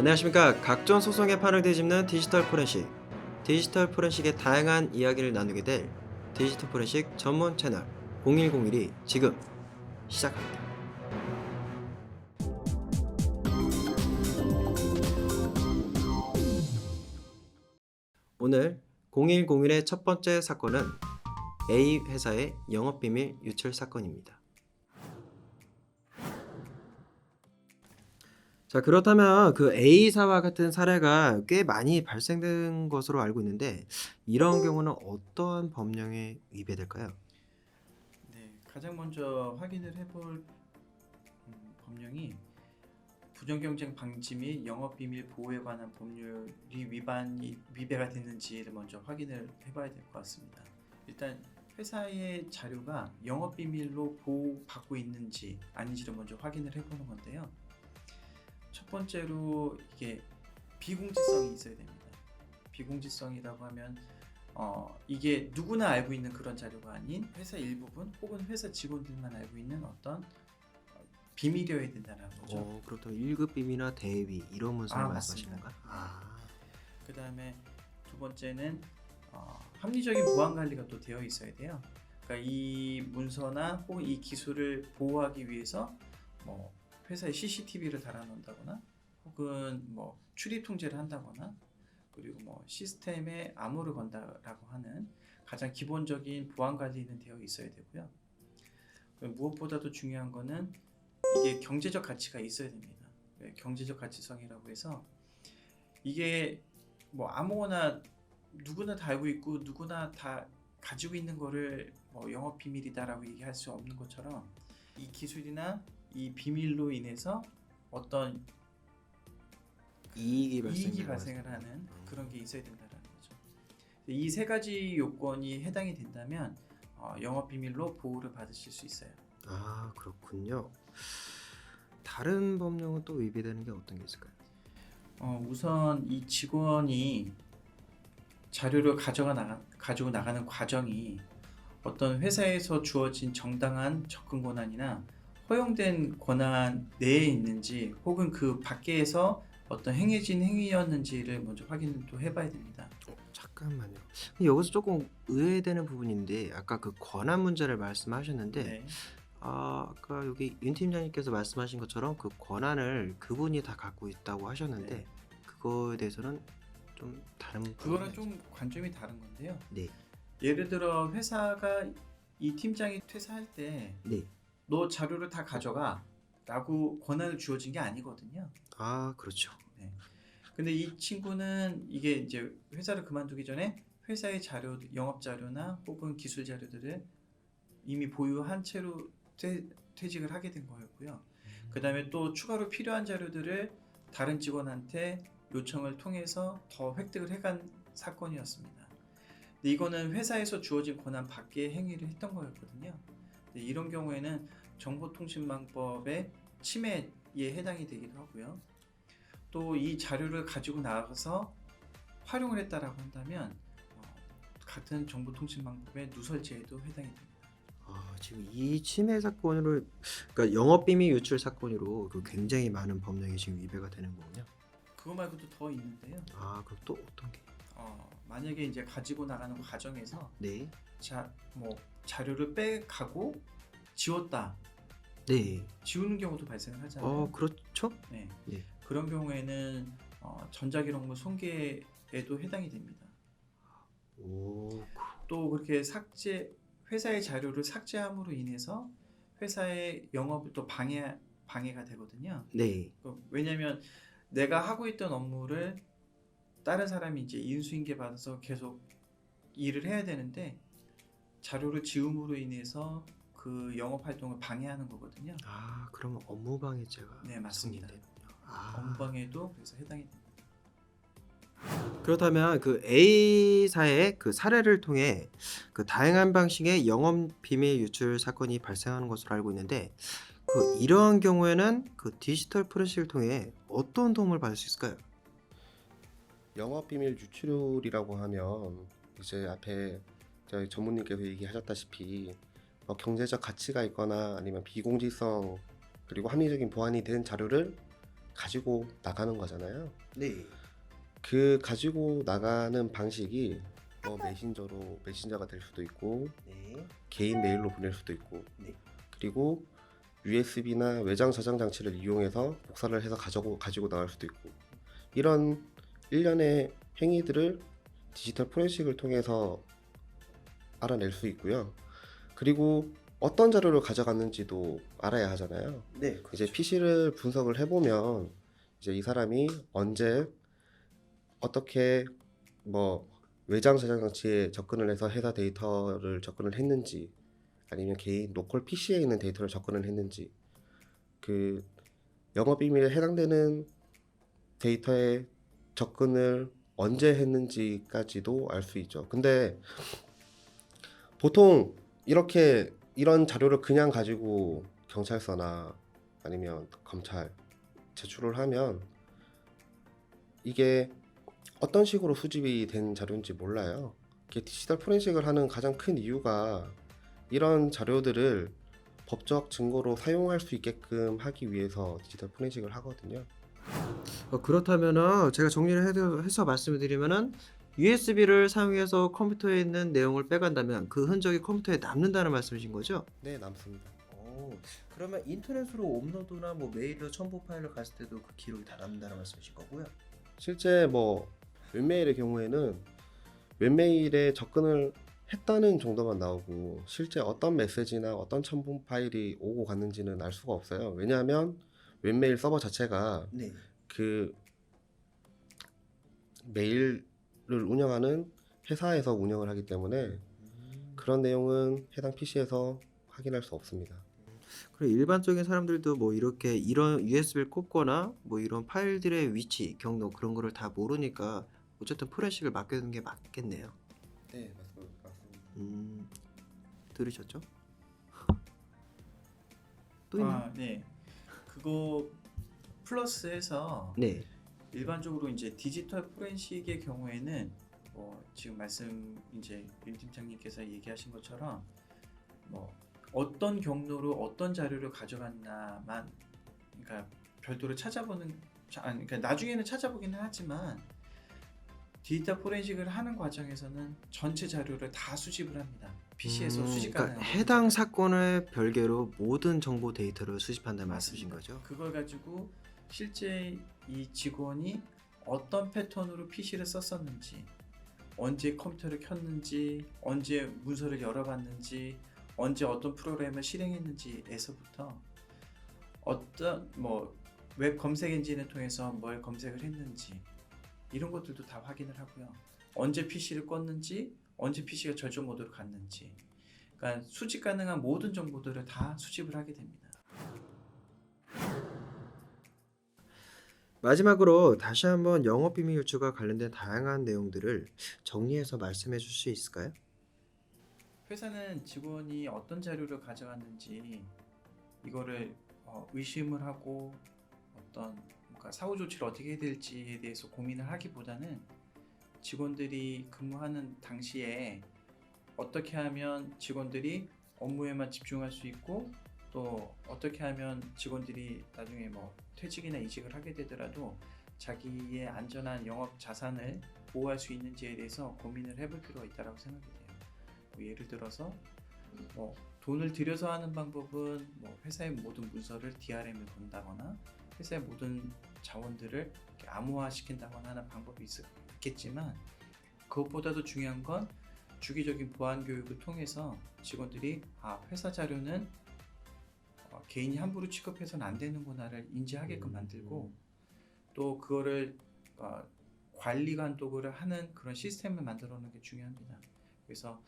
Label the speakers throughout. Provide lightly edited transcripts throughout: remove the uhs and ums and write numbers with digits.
Speaker 1: 안녕하십니까. 각종 소송의 판을 뒤집는 디지털 포렌식. 디지털 포렌식의 다양한 이야기를 나누게 될 디지털 포렌식 전문 채널 0101이 지금 시작합니다. 오늘 0101의 첫 번째 사건은 A 회사의 영업비밀 유출 사건입니다. 자, 그렇다면 그 A사와 같은 사례가 꽤 많이 발생된 것으로 알고 있는데 이런 경우는 어떠한 법령에 위배될까요?
Speaker 2: 네, 가장 먼저 확인을 해볼 법령이 부정경쟁 방지 및 영업비밀 보호에 관한 법률이 위배가 됐는지를 먼저 확인을 해봐야 될 것 같습니다. 일단 회사의 자료가 영업비밀로 보호받고 있는지 아닌지를 먼저 확인을 해보는 건데요. 첫 번째로 이게 비공지성이 있어야 됩니다. 비공지성이라고 하면 이게 누구나 알고 있는 그런 자료가 아닌 회사 일부분 혹은 회사 직원들만 알고 있는 어떤 비밀이어야 된다는 거죠.
Speaker 1: 그렇다면 1급 비밀이나 대위 이런 문서를 말씀하시는
Speaker 2: 맞습니다.
Speaker 1: 건가요?
Speaker 2: 그 다음에 두 번째는 합리적인 보안 관리가 또 되어 있어야 돼요. 그러니까 이 문서나 혹은 이 기술을 보호하기 위해서 뭐 회사에 CCTV를 달아놓는다거나 혹은 뭐 출입 통제를 한다거나 그리고 뭐 시스템에 암호를 건다라고 하는 가장 기본적인 보안 관리는 되어 있어야 되고요. 무엇보다도 중요한 거는 이게 경제적 가치가 있어야 됩니다. 경제적 가치성이라고 해서 이게 뭐 아무거나 누구나 다 알고 있고 누구나 다 가지고 있는 거를 뭐 영업 비밀이다라고 얘기할 수 없는 것처럼 이 기술이나 이 비밀로 인해서 어떤
Speaker 1: 이익이
Speaker 2: 발생을 하는 그런 게 있어야 된다는 거죠. 이 세 가지 요건이 해당이 된다면 영업 비밀로 보호를 받으실 수 있어요.
Speaker 1: 그렇군요. 다른 법령은 또 위배되는 게 어떤 게 있을까요?
Speaker 2: 우선 이 직원이 자료를 가지고 나가는 과정이 어떤 회사에서 주어진 정당한 접근 권한이나 허용된 권한 내에 있는지 혹은 그 밖에서 어떤 행해진 행위였는지를 먼저 확인을 또 해봐야 됩니다.
Speaker 1: 잠깐만요. 여기서 조금 의외되는 부분인데 아까 그 권한 문제를 말씀하셨는데
Speaker 2: 네.
Speaker 1: 아까 여기 윤 팀장님께서 말씀하신 것처럼 그 권한을 그분이 다 갖고 있다고 하셨는데
Speaker 2: 네.
Speaker 1: 그거에 대해서는 좀 다른
Speaker 2: 그거랑
Speaker 1: 부분이
Speaker 2: 좀 관점이 다른 건데요.
Speaker 1: 네.
Speaker 2: 예를 들어 회사가 이 팀장이 퇴사할 때
Speaker 1: 네.
Speaker 2: 너 자료를 다 가져가 라고 권한을 주어진 게 아니거든요.
Speaker 1: 그렇죠.
Speaker 2: 네. 근데 이 친구는 이게 이제 회사를 그만두기 전에 회사의 자료, 영업 자료나 혹은 기술 자료들을 이미 보유한 채로 퇴직을 하게 된 거였고요. 그 다음에 또 추가로 필요한 자료들을 다른 직원한테 요청을 통해서 더 획득을 해간 사건이었습니다. 근데 이거는 회사에서 주어진 권한 밖의 행위를 했던 거였거든요. 근데 이런 경우에는 정보통신망법의 침해에 해당이 되기도 하고요. 또 이 자료를 가지고 나가서 활용을 했다라고 한다면 같은 정보통신망법의 누설죄에도 해당이 됩니다.
Speaker 1: 지금 이 침해 사건으로 그러니까 영업비밀 유출 사건으로 그 굉장히 많은 법령이 지금 위배가 되는 거군요.
Speaker 2: 그거 말고도 더 있는데요.
Speaker 1: 그럼 또 어떤 게?
Speaker 2: 만약에 이제 가지고 나가는 과정에서
Speaker 1: 네.
Speaker 2: 자료를 빼가고 지웠다.
Speaker 1: 네.
Speaker 2: 지우는 경우도 발생을 하잖아요.
Speaker 1: 그렇죠?
Speaker 2: 네.
Speaker 1: 네.
Speaker 2: 그런 경우에는 전자기록물 손괴에도 해당이 됩니다. 또 그렇게 회사의 자료를 삭제함으로 인해서 회사의 영업을 또 방해가 되거든요.
Speaker 1: 네.
Speaker 2: 왜냐하면 내가 하고 있던 업무를 다른 사람이 이제 인수인계 받아서 계속 일을 해야 되는데 자료를 지움으로 인해서 그 영업 활동을 방해하는 거거든요.
Speaker 1: 그러면 업무방해죄가
Speaker 2: 네, 맞습니다.
Speaker 1: 성립되는군요.
Speaker 2: 업무방해도 그래서 해당이 됩니다.
Speaker 1: 그렇다면 그 A사의 그 사례를 통해 그 다양한 방식의 영업 비밀 유출 사건이 발생하는 것으로 알고 있는데 이러한 경우에는 그 디지털 포렌식을 통해 어떤 도움을 받을 수 있을까요?
Speaker 3: 영업비밀 유출이라고 하면 이제 앞에 저희 전무님께서 얘기하셨다시피 경제적 가치가 있거나 아니면 비공지성 그리고 합리적인 보안이 된 자료를 가지고 나가는 거잖아요.
Speaker 1: 네.
Speaker 3: 그 가지고 나가는 방식이 뭐 메신저가 될 수도 있고
Speaker 1: 네.
Speaker 3: 개인 메일로 보낼 수도 있고
Speaker 1: 네.
Speaker 3: 그리고 USB나 외장 저장 장치를 이용해서 복사를 해서 가지고 나갈 수도 있고 이런 일련의 행위들을 디지털 포렌식을 통해서 알아낼 수 있고요. 그리고 어떤 자료를 가져갔는지도 알아야 하잖아요.
Speaker 1: 네.
Speaker 3: 이제
Speaker 1: 그렇죠.
Speaker 3: PC를 분석을 해보면 이제 이 사람이 언제 어떻게 뭐 외장 저장 장치에 접근을 해서 회사 데이터를 접근을 했는지 아니면 개인 로컬 PC에 있는 데이터를 접근을 했는지 그 영업비밀에 해당되는 데이터에 접근을 언제 했는지까지도 알 수 있죠. 근데 보통 이런 자료를 그냥 가지고 경찰서나 아니면 검찰 제출을 하면 이게 어떤 식으로 수집이 된 자료인지 몰라요. 이게 디지털 포렌식을 하는 가장 큰 이유가 이런 자료들을 법적 증거로 사용할 수 있게끔 하기 위해서 디지털 포렌식을 하거든요.
Speaker 1: 그렇다면은 제가 정리를 해서 말씀을 드리면은 USB를 사용해서 컴퓨터에 있는 내용을 빼간다면 그 흔적이 컴퓨터에 남는다는 말씀이신 거죠?
Speaker 3: 네, 남습니다.
Speaker 1: 그러면 인터넷으로 업로드나 뭐 메일로 첨부 파일을 갔을 때도 그 기록이 다 남는다는 말씀이신 거고요?
Speaker 3: 실제 뭐 웹메일의 경우에는 웹메일에 접근을 했다는 정도만 나오고 실제 어떤 메시지나 어떤 첨부 파일이 오고 갔는지는 알 수가 없어요. 왜냐하면 웹메일 서버 자체가
Speaker 1: 네.
Speaker 3: 그 메일을 운영하는 회사에서 운영을 하기 때문에 그런 내용은 해당 PC에서 확인할 수 없습니다.
Speaker 1: 그리고 일반적인 사람들도 뭐 이렇게 이런 USB를 꽂거나 뭐 이런 파일들의 위치, 경로 그런 거를 다 모르니까 어쨌든 포렌식을 맡겨두는 게 맞겠네요.
Speaker 3: 네, 맞습니다.
Speaker 1: 들으셨죠? 또 있나요?
Speaker 2: 네. 그거 플러스해서
Speaker 1: 네.
Speaker 2: 일반적으로 이제 디지털 포렌식의 경우에는 지금 이제 윤 팀장님께서 얘기하신 것처럼 뭐 어떤 경로로 어떤 자료를 가져갔나만 그러니까 별도로 그러니까 나중에는 찾아보기는 하지만 디지털 포렌식을 하는 과정에서는 전체 자료를 다 수집을 합니다. PC에서 수집 가능한
Speaker 1: 그러니까 해당 사건을 별개로 모든 정보 데이터를 수집한다는
Speaker 2: 맞습니다.
Speaker 1: 말씀이신 거죠?
Speaker 2: 그걸 가지고 실제 이 직원이 어떤 패턴으로 PC를 썼었는지, 언제 컴퓨터를 켰는지, 언제 문서를 열어봤는지, 언제 어떤 프로그램을 실행했는지에서부터 어떤 웹 검색 엔진을 통해서 뭘 검색을 했는지 이런 것들도 다 확인을 하고요. 언제 PC를 껐는지, 언제 PC가 절전 모드로 갔는지, 그러니까 수집 가능한 모든 정보들을 다 수집을 하게 됩니다.
Speaker 1: 마지막으로 다시 한번 영업비밀 유출과 관련된 다양한 내용들을 정리해서 말씀해 줄 수 있을까요?
Speaker 2: 회사는 직원이 어떤 자료를 가져갔는지 이거를 의심을 하고 그러니까 사후 조치를 어떻게 해야 될지에 대해서 고민을 하기보다는 직원들이 근무하는 당시에 어떻게 하면 직원들이 업무에만 집중할 수 있고 또 어떻게 하면 직원들이 나중에 퇴직이나 이직을 하게 되더라도 자기의 안전한 영업 자산을 보호할 수 있는지에 대해서 고민을 해볼 필요가 있다고 생각이 돼요. 예를 들어서 돈을 들여서 하는 방법은 회사의 모든 문서를 DRM에 건다거나 회사의 모든 자원들을 암호화시킨다거나 하는 방법이 있겠지만 그것보다도 중요한 건 주기적인 보안 교육을 통해서 직원들이 회사 자료는 개인이 함부로 취급해서는 안 되는구나를 인지하게끔 만들고 또 그거를 관리 감독을 하는 그런 시스템을 만들어 놓는 게 중요합니다. 그래서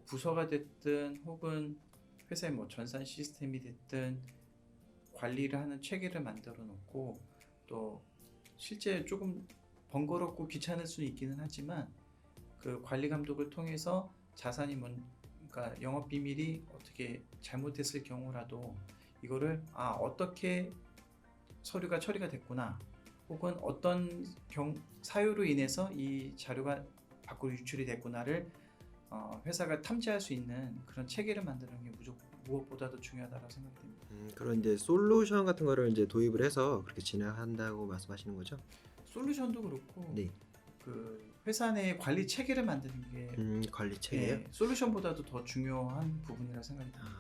Speaker 2: 부서가 됐든 혹은 회사의 전산 시스템이 됐든 관리를 하는 체계를 만들어 놓고 또 실제 조금 번거롭고 귀찮을 수 있기는 하지만 그 관리 감독을 통해서 자산이 그러니까 영업 비밀이 어떻게 잘못됐을 경우라도 이거를 어떻게 서류가 처리가 됐구나 혹은 어떤 사유로 인해서 이 자료가 밖으로 유출이 됐구나를 회사가 탐지할 수 있는 그런 체계를 만드는 게 무조건 무엇보다도 중요하다고 생각이 됩니다.
Speaker 1: 그런 이제 솔루션 같은 거를 이제 도입을 해서 그렇게 진행한다고 말씀하시는 거죠?
Speaker 2: 솔루션도 그렇고
Speaker 1: 네.
Speaker 2: 그 회사 내 관리 체계를 만드는 게
Speaker 1: 관리 체계요?
Speaker 2: 예, 솔루션보다도 더 중요한 부분이라 생각이 듭니다.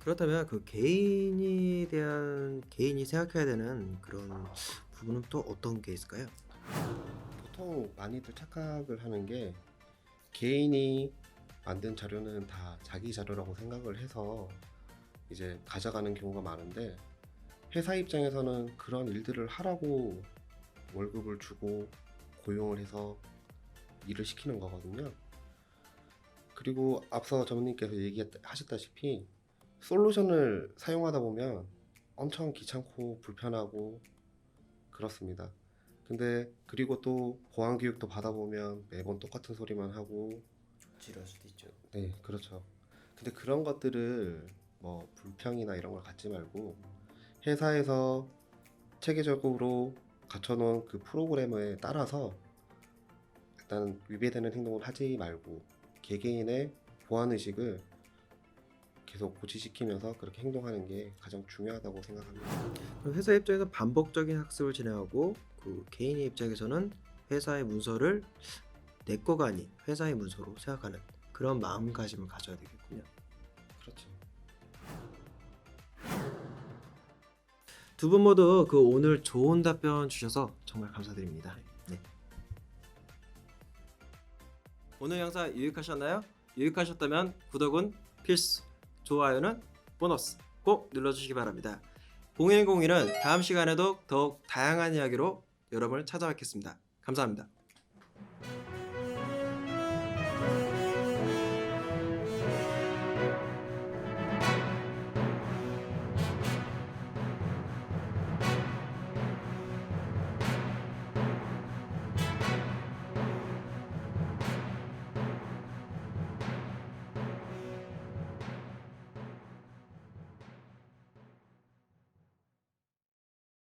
Speaker 1: 그렇다면 그 개인이 생각해야 되는 그런 부분은 또 어떤 게 있을까요?
Speaker 3: 보통 많이들 착각을 하는 게 개인이 만든 자료는 다 자기 자료라고 생각을 해서 이제 가져가는 경우가 많은데 회사 입장에서는 그런 일들을 하라고 월급을 주고 고용을 해서 일을 시키는 거거든요. 그리고 앞서 전무님께서 얘기하셨다시피 솔루션을 사용하다 보면 엄청 귀찮고 불편하고 그렇습니다. 근데 그리고 또 보안 교육도 받아보면 매번 똑같은 소리만 하고
Speaker 1: 지루할 수도 있죠.
Speaker 3: 네, 그렇죠. 근데 그런 것들을 뭐 불평이나 이런 걸 갖지 말고 회사에서 체계적으로 갖춰놓은 그 프로그램에 따라서 일단 위배되는 행동을 하지 말고 개개인의 보안 의식을 계속 고취시키면서 그렇게 행동하는 게 가장 중요하다고 생각합니다.
Speaker 1: 그럼 회사 입장에서 반복적인 학습을 진행하고 그 개인의 입장에서는 회사의 문서를 내 거가 아닌 회사의 문서로 생각하는 그런 마음가짐을 가져야 되겠군요.
Speaker 3: 그렇죠.
Speaker 1: 두 분 모두 그 오늘 좋은 답변 주셔서 정말 감사드립니다. 네. 오늘 영상 유익하셨나요? 유익하셨다면 구독은 필수, 좋아요는 보너스 꼭 눌러주시기 바랍니다. 0101은 다음 시간에도 더욱 다양한 이야기로 여러분을 찾아뵙겠습니다. 감사합니다.